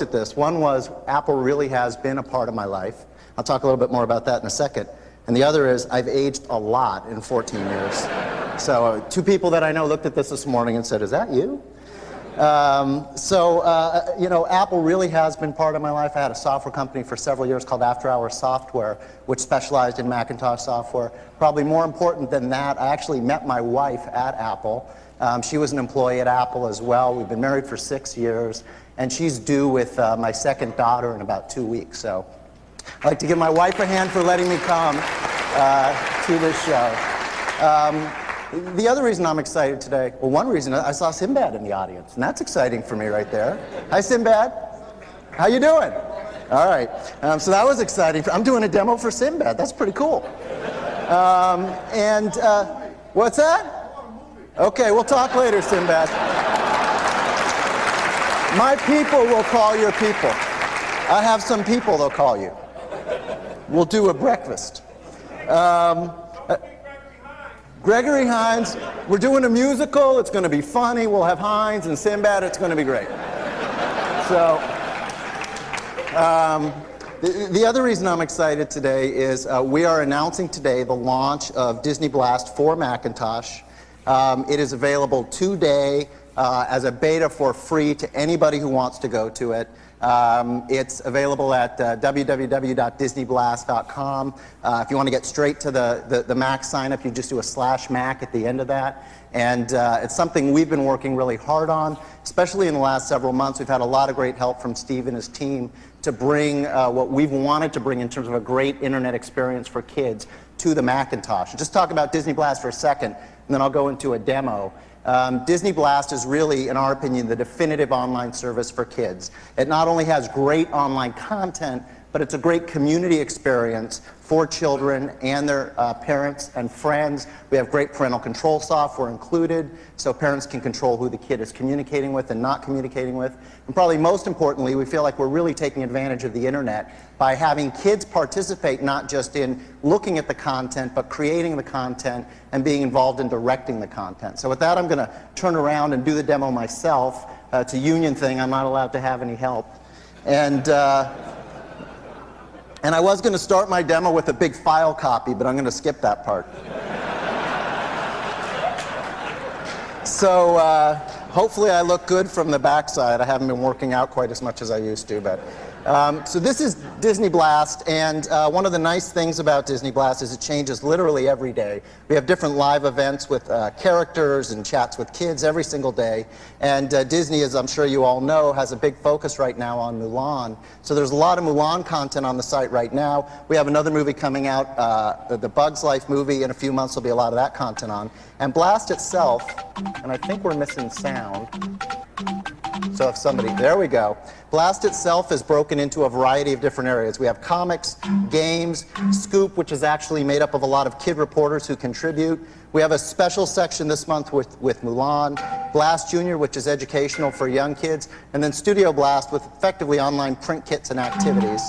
looked at this. One was, Apple really has been a part of my life. I'll talk a little bit more about that in a second. And the other is, I've aged a lot in 14 years. So two people that I know looked at this morning and said, is that you? You know, Apple really has been part of my life. I had a software company for several years called After Hours Software, which specialized in Macintosh software. Probably more important than that, I actually met my wife at Apple. She was an employee at Apple as well. We've been married for 6 years, and she's due with my second daughter in about 2 weeks. So I'd like to give my wife a hand for letting me come to this show. The other reason I'm excited today, well, one reason, I saw Sinbad in the audience, and that's exciting for me right there. Hi, Sinbad. How you doing? All right. So that was exciting. I'm doing a demo for Sinbad. That's pretty cool. What's that? Okay, we'll talk later, Sinbad. My people will call your people. I have some people they'll call you. We'll do a breakfast. Gregory Hines, we're doing a musical. It's going to be funny. We'll have Hines and Sinbad. It's going to be great. So, the other reason I'm excited today is we are announcing today the launch of Disney Blast for Macintosh. It is available today as a beta for free to anybody who wants to go to it. It's available at www.disneyblast.com. If you want to get straight to the Mac sign up, you just do a /Mac at the end of that. And it's something we've been working really hard on, especially in the last several months. We've had a lot of great help from Steve and his team to bring what we've wanted to bring in terms of a great internet experience for kids to the Macintosh. Just talk about Disney Blast for a second, and then I'll go into a demo. Disney Blast is really, in our opinion, the definitive online service for kids. It not only has great online content, but it's a great community experience for children and their parents and friends. We have great parental control software included, so parents can control who the kid is communicating with and not communicating with. And probably most importantly, we feel like we're really taking advantage of the internet by having kids participate not just in looking at the content, but creating the content and being involved in directing the content. So with that, I'm going to turn around and do the demo myself. It's a union thing. I'm not allowed to have any help. And I was going to start my demo with a big file copy, but I'm going to skip that part. So hopefully I look good from the backside. I haven't been working out quite as much as I used to, but so this is Disney Blast, and one of the nice things about Disney Blast is it changes literally every day. We have different live events with characters and chats with kids every single day, and Disney, as I'm sure you all know, has a big focus right now on Mulan. So there's a lot of Mulan content on the site right now. We have another movie coming out, the Bugs Life movie. In a few months there'll be a lot of that content on. And Blast itself, and I think we're missing sound. So if somebody, there we go. Blast itself is broken into a variety of different areas. We have comics, games, Scoop, which is actually made up of a lot of kid reporters who contribute. We have a special section this month with Mulan, Blast Junior, which is educational for young kids, and then Studio Blast with effectively online print kits and activities.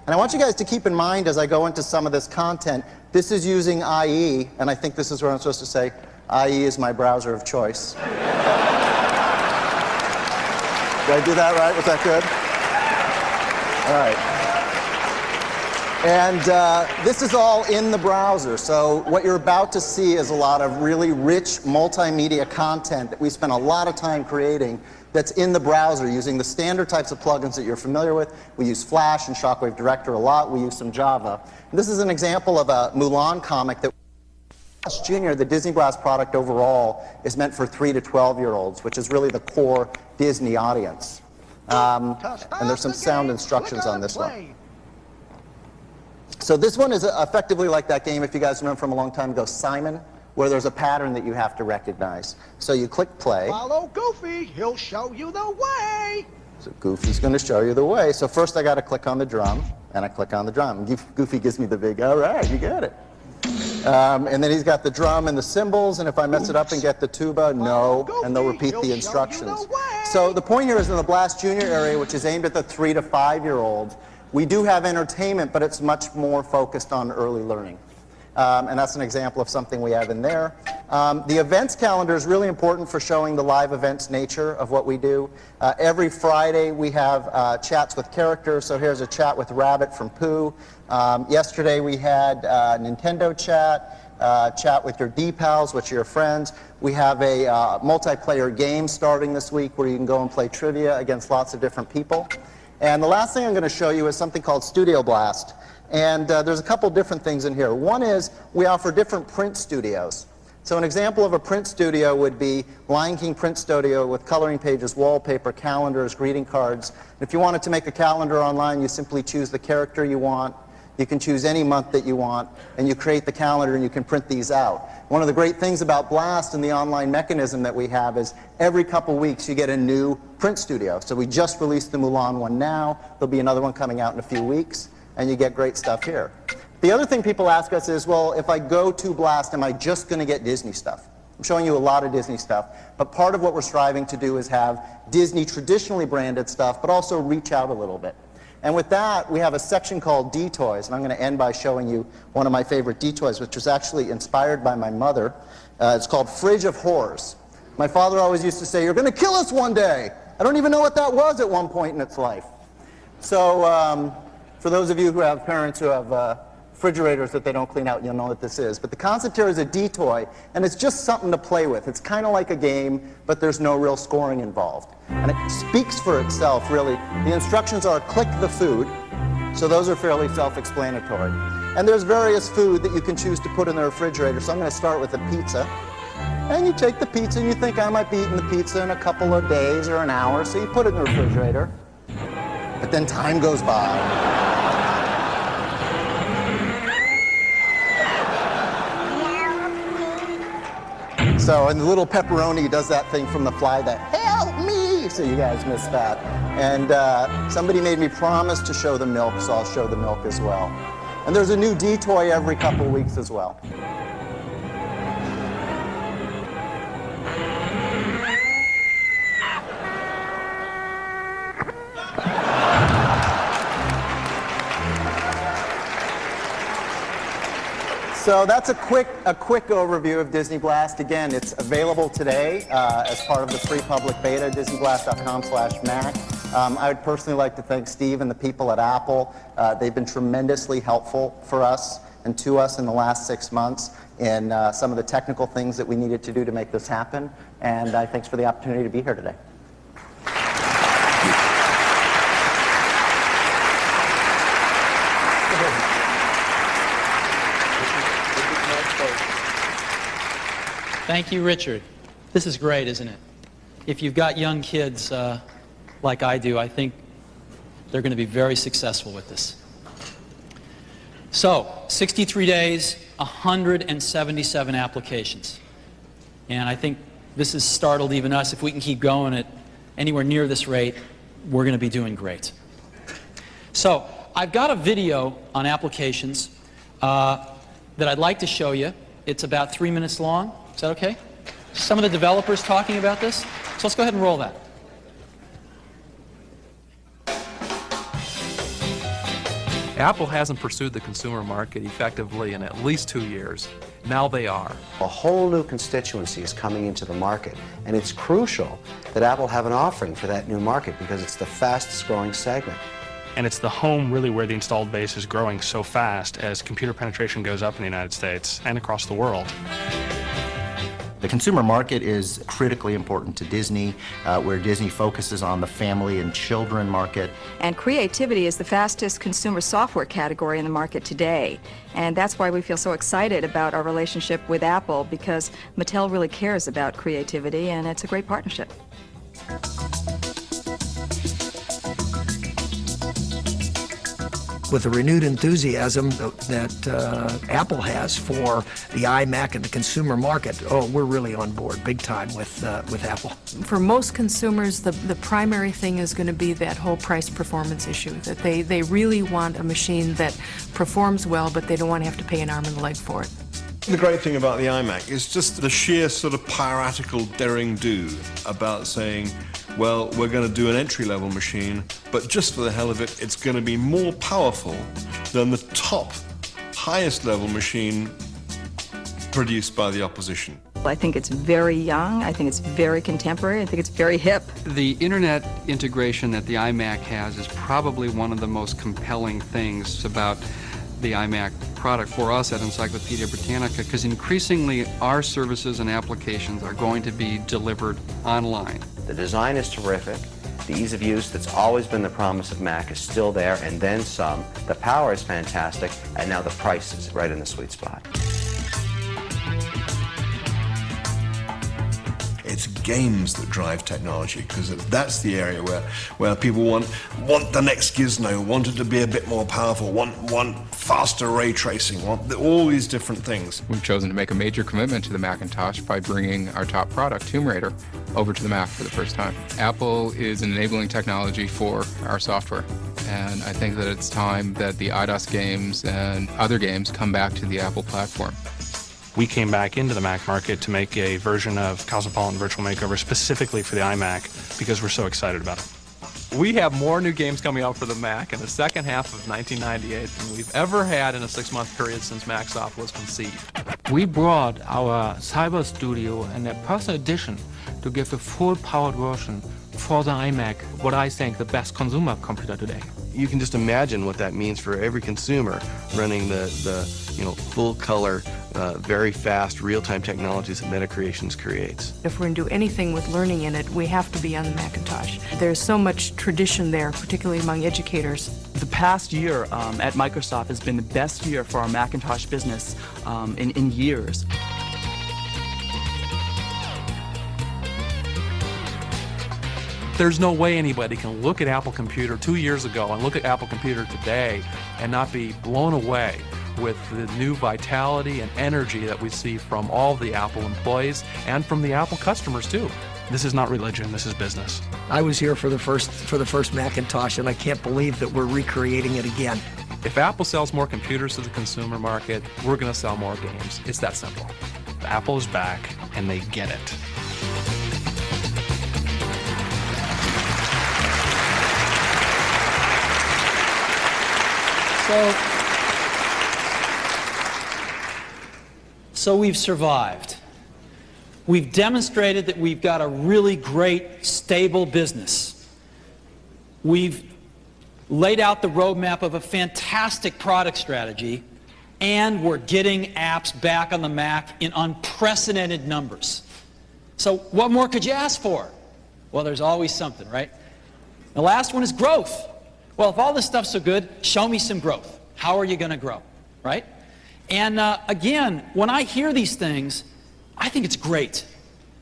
And I want you guys to keep in mind as I go into some of this content, this is using IE, and I think this is where I'm supposed to say, IE is my browser of choice. Did I do that right? Was that good? All right. And this is all in the browser. So what you're about to see is a lot of really rich multimedia content that we spent a lot of time creating that's in the browser using the standard types of plugins that you're familiar with. We use Flash and Shockwave Director a lot. We use some Java. And this is an example of a Mulan comic that Blast Junior, the Disney Blast product overall, is meant for 3 to 12-year-olds, which is really the core Disney audience. And there's some sound instructions on this one. So this one is effectively like that game, if you guys remember from a long time ago, Simon, where there's a pattern that you have to recognize. So you click play. Follow Goofy, he'll show you the way. So Goofy's going to show you the way. So first I got to click on the drum, and I click on the drum. Goofy gives me the big, all right, you got it. And then he's got the drum and the cymbals, and if I mess it up and get the tuba, no, and they'll repeat the instructions. So the point here is in the Blast Junior area, which is aimed at the 3 to 5-year-olds, we do have entertainment, but it's much more focused on early learning. and that's an example of something we have in there. The events calendar is really important for showing the live events nature of what we do. Every Friday we have chats with characters, so here's a chat with Rabbit from Pooh. Yesterday we had a Nintendo chat, chat with your D-Pals, which are your friends. We have a multiplayer game starting this week where you can go and play trivia against lots of different people. And the last thing I'm going to show you is something called Studio Blast. And there's a couple different things in here. One is we offer different print studios. So an example of a print studio would be Lion King Print Studio with coloring pages, wallpaper, calendars, greeting cards. If you wanted to make a calendar online, you simply choose the character you want. You can choose any month that you want, and you create the calendar and you can print these out. One of the great things about Blast and the online mechanism that we have is every couple weeks you get a new print studio. So we just released the Mulan one now. There'll be another one coming out in a few weeks, and you get great stuff here. The other thing people ask us is, well, if I go to Blast, am I just going to get Disney stuff? I'm showing you a lot of Disney stuff, but part of what we're striving to do is have Disney traditionally branded stuff, but also reach out a little bit. And with that, we have a section called D-Toys, and I'm going to end by showing you one of my favorite D-Toys, which was actually inspired by my mother. It's called Fridge of Horrors. My father always used to say, "You're going to kill us one day." I don't even know what that was at one point in its life. So for those of you who have parents who have refrigerators that they don't clean out, you'll know what this is. But the concept here is a D-Toy, and it's just something to play with. It's kind of like a game, but there's no real scoring involved. And it speaks for itself, really. The instructions are click the food, so those are fairly self-explanatory. And there's various food that you can choose to put in the refrigerator, so I'm going to start with a pizza. And you take the pizza, and you think, I might be eating the pizza in a couple of days or an hour, so you put it in the refrigerator. But then time goes by. So, and the little pepperoni does that thing from The Fly, that "help me," so you guys missed that. And somebody made me promise to show the milk, so I'll show the milk as well. And there's a new D-Toy every couple weeks as well. So that's a quick overview of Disney Blast. Again, it's available today as part of the free public beta, disneyblast.com/Mac. I would personally like to thank Steve and the people at Apple. They've been tremendously helpful for us and to us in the last 6 months in some of the technical things that we needed to do to make this happen. And thanks for the opportunity to be here today. Thank you, Richard. This is great, isn't it? If you've got young kids like I do, I think they're going to be very successful with this. So, 63 days, 177 applications. And I think this has startled even us. If we can keep going at anywhere near this rate, we're going to be doing great. So, I've got a video on applications that I'd like to show you. It's about 3 minutes long. Is that okay? Some of the developers talking about this. So let's go ahead and roll that. Apple hasn't pursued the consumer market effectively in at least 2 years. Now they are. A whole new constituency is coming into the market, and it's crucial that Apple have an offering for that new market because it's the fastest growing segment. And it's the home really where the installed base is growing so fast as computer penetration goes up in the United States and across the world. The consumer market is critically important to Disney, where Disney focuses on the family and children market. And creativity is the fastest consumer software category in the market today. And that's why we feel so excited about our relationship with Apple, because Mattel really cares about creativity, and it's a great partnership. With the renewed enthusiasm that Apple has for the iMac and the consumer market, we're really on board big time with Apple. For most consumers, the primary thing is going to be that whole price performance issue, that they really want a machine that performs well, but they don't want to have to pay an arm and a leg for it. The great thing about the iMac is just the sheer sort of piratical daring-do about saying, well, we're going to do an entry-level machine, but just for the hell of it, it's going to be more powerful than the top, highest-level machine produced by the opposition? I think it's very young, I think it's very contemporary, I think it's very hip. The internet integration that the iMac has is probably one of the most compelling things about the iMac product for us at Encyclopedia Britannica, because increasingly our services and applications are going to be delivered online. The design is terrific. The ease of use that's always been the promise of Mac is still there, and then some. The power is fantastic, and now the price is right in the sweet spot. It's games that drive technology, because that's the area where people want the next gizmo, want it to be a bit more powerful, want faster ray tracing, want all these different things. We've chosen to make a major commitment to the Macintosh by bringing our top product, Tomb Raider, over to the Mac for the first time. Apple is enabling technology for our software, and I think that it's time that the IDOS games and other games come back to the Apple platform. We came back into the Mac market to make a version of Cosmopolitan Virtual Makeover specifically for the iMac because we're so excited about it. We have more new games coming out for the Mac in the second half of 1998 than we've ever had in a 6-month period since Macsoft was conceived. We brought our Cyber Studio and a personal edition to give a full-powered version for the iMac, what I think the best consumer computer today. You can just imagine what that means for every consumer running the full-color, very fast, real-time technologies that MetaCreations creates. If we're going to do anything with learning in it, we have to be on the Macintosh. There's so much tradition there, particularly among educators. The past year at Microsoft has been the best year for our Macintosh business in years. There's no way anybody can look at Apple Computer 2 years ago and look at Apple Computer today and not be blown away with the new vitality and energy that we see from all the Apple employees and from the Apple customers too. This is not religion, this is business. I was here for the first Macintosh, and I can't believe that we're recreating it again. If Apple sells more computers to the consumer market, we're going to sell more games. It's that simple. Apple is back, and they get it. So we've survived. We've demonstrated that we've got a really great, stable business. We've laid out the roadmap of a fantastic product strategy, and we're getting apps back on the Mac in unprecedented numbers. So what more could you ask for? Well, there's always something, right? The last one is growth. Well, if all this stuff's so good, show me some growth. How are you going to grow, right? And again, when I hear these things, I think it's great.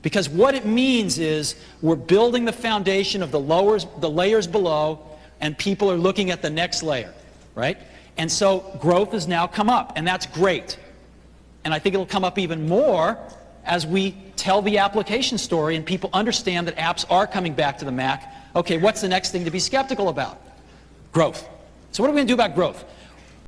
Because what it means is we're building the foundation of the layers below, and people are looking at the next layer, right? And so growth has now come up, and that's great. And I think it'll come up even more as we tell the application story and people understand that apps are coming back to the Mac. Okay, what's the next thing to be skeptical about? Growth. So what are we going to do about growth?